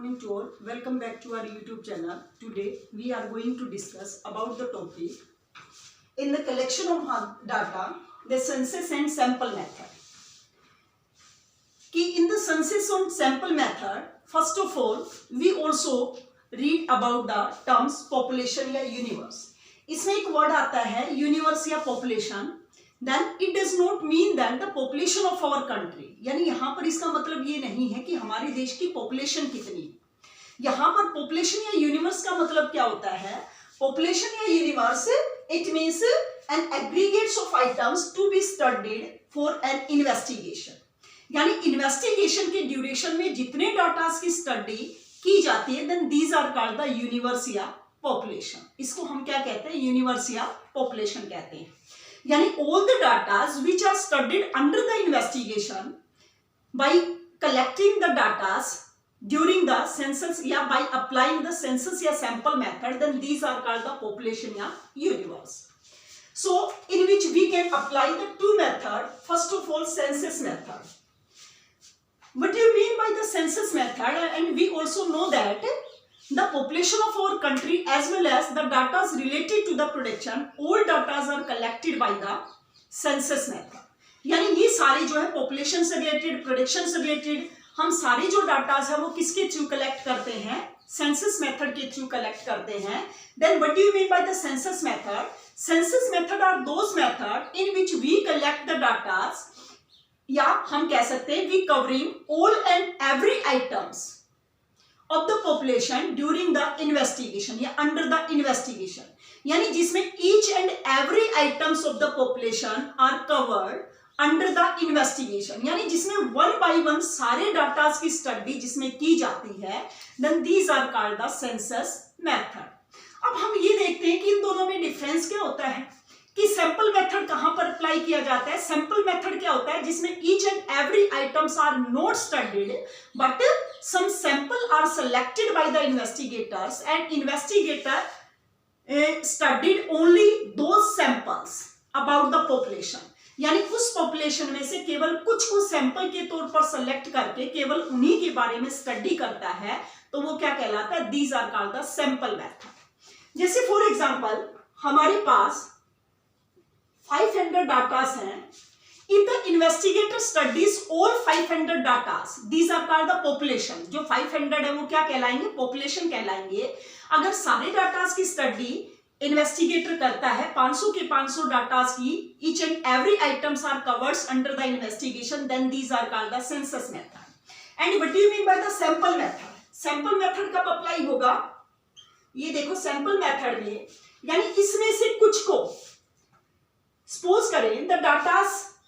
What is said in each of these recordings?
morning to all. Welcome back to our YouTube channel. Today we are going to discuss about the topic in the collection of data, the census and sample method. In the census and sample method, first of all we also read about the terms population या universe. इसमें एक word आता है universe या population. Then it does not mean that the population of our country, यानी यहाँ पर इसका मतलब ये नहीं है कि हमारे देश की पॉपुलेशन कितनी. यहाँ पर पॉपुलेशन या यूनिवर्स का मतलब क्या होता है? पॉपुलेशन या universe it means an aggregates of items to be studied for an investigation. यानी इन्वेस्टिगेशन के ड्यूरेशन में जितने डाटास की स्टडी की जाती है, then these are called the universe या पॉपुलेशन. इसको हम क्या कहते हैं? यूनिवर्स या पॉपुलेशन कहते हैं. यानी all the data which are studied under the investigation by collecting the data during the census या by applying the census या sample method, then these are called the population या universe. So in which we can apply the two method. First of all, census method. What do you mean by the census method? And we also know that the population of our country as well as the data related to the production, all data are collected by the census method. यानी ये सारे जो है population से related, production से related, हम सारे जो data है वो किसके थ्रू कलेक्ट करते हैं? census method के थ्रू कलेक्ट करते हैं. Then what do you mean by the census method? Census method are those method in which we collect the data, या हम कह सकते हैं we covering all and every items of the population during the investigation या under the investigation. यानी जिसमें each and every items of the population are covered under the investigation. यानी जिसमें one by one सारे डाटा की study जिसमें की जाती है, then these are called the census method. अब हम ये देखते हैं कि इन दोनों में डिफरेंस क्या होता है कि सैंपल मेथड कहां पर अप्लाई किया जाता है. सैंपल मेथड क्या होता है? जिसमें each and every items are not studied but some sample are selected by the investigators and investigator studied only those samples about the population. यानी उस पॉपुलेशन में से केवल कुछ को सैंपल के तौर पर सेलेक्ट करके केवल उन्हीं के बारे में स्टडी करता है, तो वो क्या कहलाता है? These are called the sample method. जैसे फॉर एग्जांपल हमारे पास 500 datas हैं. If the investigator studies all 500 datas, these are called the population. जो 500 है वो क्या कहलाएंगे? Population कहलाएंगे. अगर सारे डाटास की स्टडी इन्वेस्टिगेटर करता है 500 के 500 डाटास की, each and every items are covered under the investigation, then these are called the census method. And what do you mean by the sample method? Sample method कब apply होगा? ये देखो sample method में, यानी इसमें से कुछ को Suppose करें the data,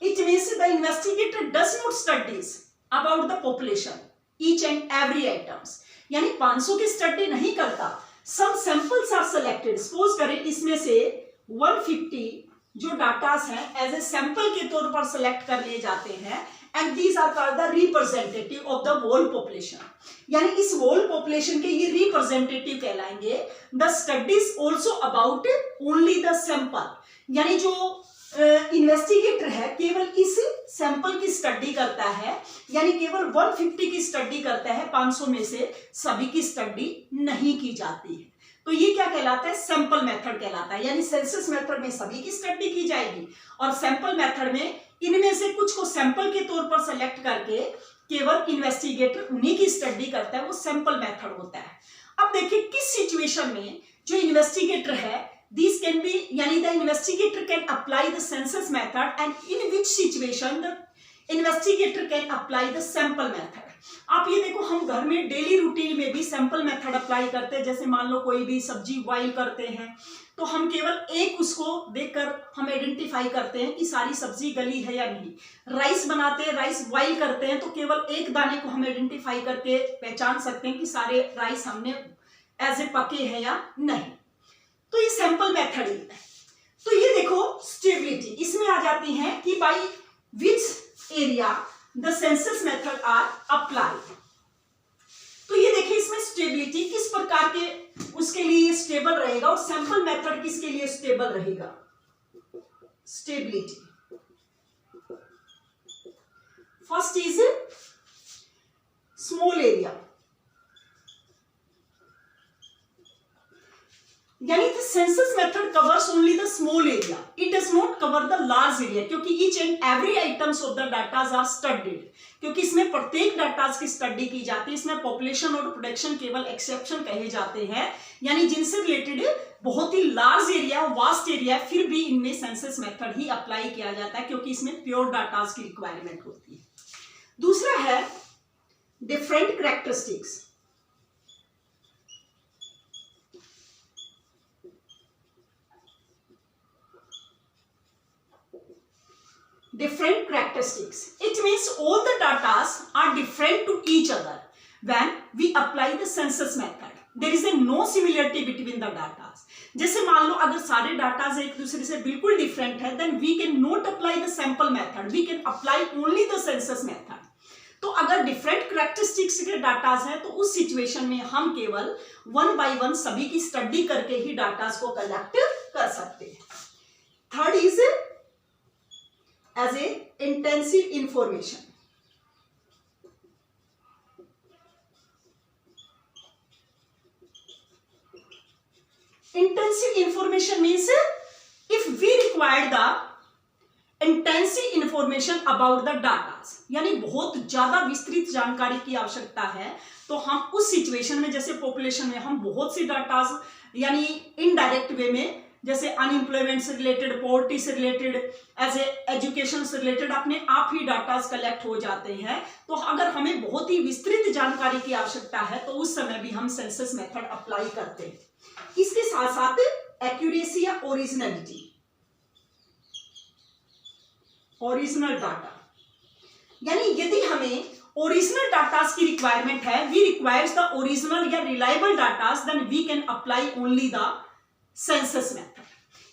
it means the investigator does not studies about the population, each and every items. यानी 500 की स्टडी नहीं करता. Some samples are selected. Suppose करें इसमें से 150 जो डाटास हैं एज ए सैंपल के तौर पर सेलेक्ट कर लिए जाते हैं, and these are called the representative of the whole population. यानी इस whole population के ये representative कहलाएंगे. The studies also about only the sample. यानी जो इन्वेस्टिगेटर है केवल इस सैंपल की स्टडी करता है, यानी केवल 150 की स्टडी करता है, 500 में से सभी की स्टडी नहीं की जाती है. तो ये क्या कहलाता है? सैंपल मेथड कहलाता है. यानी सेंसस मेथड में सभी की स्टडी की जाएगी और सैंपल मेथड में इनमें से कुछ को सैंपल के तौर पर सेलेक्ट करके केवल इन्वेस्टिगेटर उन्हीं की स्टडी करता है, वो सैंपल मेथड होता है. अब देखिए किस सिचुएशन में जो इन्वेस्टिगेटर है, these can be, यानी the investigator can apply the census method, and in which situation the investigator can apply the sample method. आप ये देखो हम घर में डेली रूटीन में भी सैंपल मेथड अप्लाई करते हैं. जैसे मान लो कोई भी सब्जी बॉईल करते हैं तो हम केवल एक उसको देखकर हम आइडेंटिफाई करते हैं कि सारी सब्जी गली है या नहीं. राइस बनाते हैं, राइस बॉईल करते हैं तो केवल एक दाने को हम आइडेंटिफाई करके पहचान सकते हैं कि सारे राइस हमने एज ए पके हैं या नहीं. तो ये सैंपल मेथड ही है. तो ये देखो स्टेबिलिटी इसमें आ जाती है कि by which area the census method are applied. तो ये देखिए इसमें स्टेबिलिटी किस प्रकार के उसके लिए स्टेबल रहेगा और सैंपल मेथड किसके लिए स्टेबल रहेगा. Stability first is small area. यानी the census method covers only the small area, it does not cover the large area, क्योंकि each and every items of the datas are studied, क्योंकि इसमें प्रत्येक datas की study की जाती है। इसमें पॉपुलेशन और प्रोडक्शन केवल एक्सेप्शन कहे जाते हैं, यानी जिनसे रिलेटेड बहुत ही लार्ज एरिया, वास्ट एरिया, फिर भी इनमें सेंसस मेथड ही अप्लाई किया जाता है, क्योंकि इसमें प्योर डाटाज की रिक्वायरमेंट होती है। दूसरा है different characteristics. Different characteristics. It means all the datas are different to each other when we apply the census method. There is a no similarity between the datas. जैसे मान लो अगर सारे datas एक दूसरे से बिल्कुल डिफरेंट है, then we can not apply the sample method. We can apply only the census method. तो अगर डिफरेंट कैरेक्टरिस्टिक्स के डाटाज हैं तो उस सिचुएशन में हम केवल 1 by 1 सभी की स्टडी करके ही डाटाज को कलेक्ट कर सकते हैं। Third is as a intensive information. Intensive information means if we require the intensive information about the data, यानी बहुत ज्यादा विस्तृत जानकारी की आवश्यकता है, तो हम उस सिचुएशन में, जैसे पॉपुलेशन में हम बहुत सी डाटाज यानी इनडायरेक्ट वे में, जैसे अनएम्प्लॉयमेंट से रिलेटेड, पॉवर्टी से रिलेटेड, एज ए एजुकेशन से रिलेटेड अपने आप ही डाटाज कलेक्ट हो जाते हैं। तो अगर हमें बहुत ही विस्तृत जानकारी की आवश्यकता है तो उस समय भी हम सेंसस मेथड अप्लाई करते हैं। इसके साथ साथ एक्यूरेसी या ओरिजिनलिटी, ओरिजिनल डाटा, यानी यदि हमें ओरिजिनल डाटाज की रिक्वायरमेंट है, वी रिक्वायर्स द ओरिजिनल या reliable datas, then we can apply only the census method.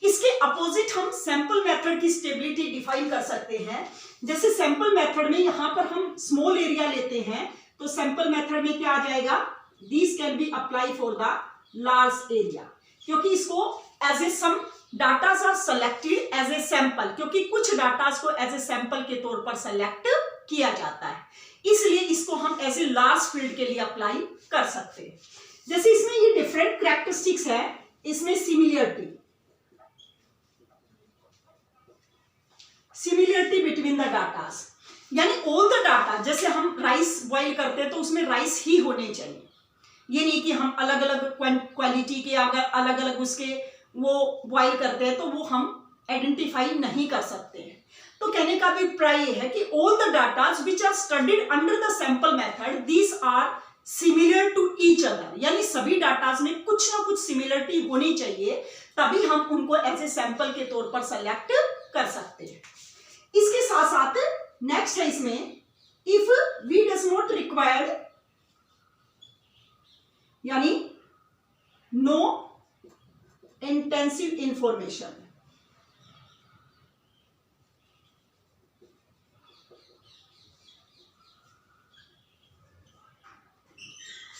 इसके अपोजिट हम सैंपल मेथड की स्टेबिलिटी डिफाइन कर सकते हैं। जैसे सैंपल मेथड में यहां पर हम स्मॉल एरिया लेते हैं, तो सैंपल मेथड में क्या आ जाएगा, this can be apply for the large area, क्योंकि इसको as a some datas are selected as a sample, क्योंकि कुछ डाटाज को एज ए सैंपल के तौर पर सेलेक्ट किया जाता है, इसलिए इसको हम एज ए लार्ज फील्ड के लिए अप्लाई कर सकते हैं। जैसे इसमें ये डिफरेंट कैरेक्टरिस्टिक्स है, इसमें सिमिलरिटी बिटवीन द डाटास, यानी ऑल द डाटा, जैसे हम राइस बॉईल करते हैं तो उसमें राइस ही होने चाहिए, ये नहीं कि हम अलग अलग क्वालिटी के अगर अलग अलग उसके वो बॉईल करते हैं तो वो हम आइडेंटिफाई नहीं कर सकते हैं। तो कहने का अभिप्राय यह है कि all the datas which are studied under the sample method, these are similar to each other, यानी सभी डाटाज में कुछ ना कुछ सिमिलरिटी होनी चाहिए, तभी हम उनको एज ए सैंपल के तौर पर सेलेक्ट कर सकते हैं। इसके साथ साथ नेक्स्ट है इसमें if we does not required, यानी नो इंटेंसिव इंफॉर्मेशन,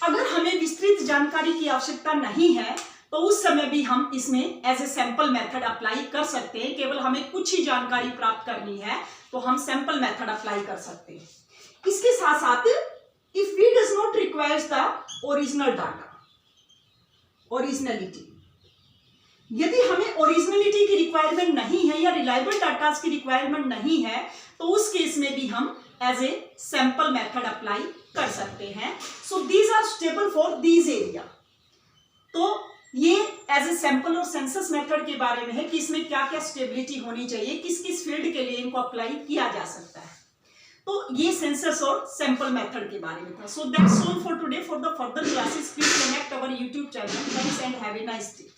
अगर हमें विस्तृत जानकारी की आवश्यकता नहीं है तो उस समय भी हम इसमें as a sample method apply कर सकते हैं। केवल हमें कुछ ही जानकारी प्राप्त करनी है तो हम सैंपल मेथड अप्लाई कर सकते हैं। इसके साथ साथ if we does not requires the original data, originality, यदि हमें ओरिजिनलिटी की रिक्वायरमेंट नहीं है या रिलायबल डाटा की रिक्वायरमेंट नहीं है तो उस केस में भी हम as a sample method apply कर सकते हैं। So these are stable for these area. तो ये एज ए सैंपल और सेंसस मेथड के बारे में है कि इसमें क्या क्या स्टेबिलिटी होनी चाहिए, किस किस फील्ड के लिए इनको अप्लाई किया जा सकता है। तो ये सेंसस और सैंपल मेथड के बारे में था। So that's all for today. For the further classes please connect our YouTube channel. Thanks and have a nice day.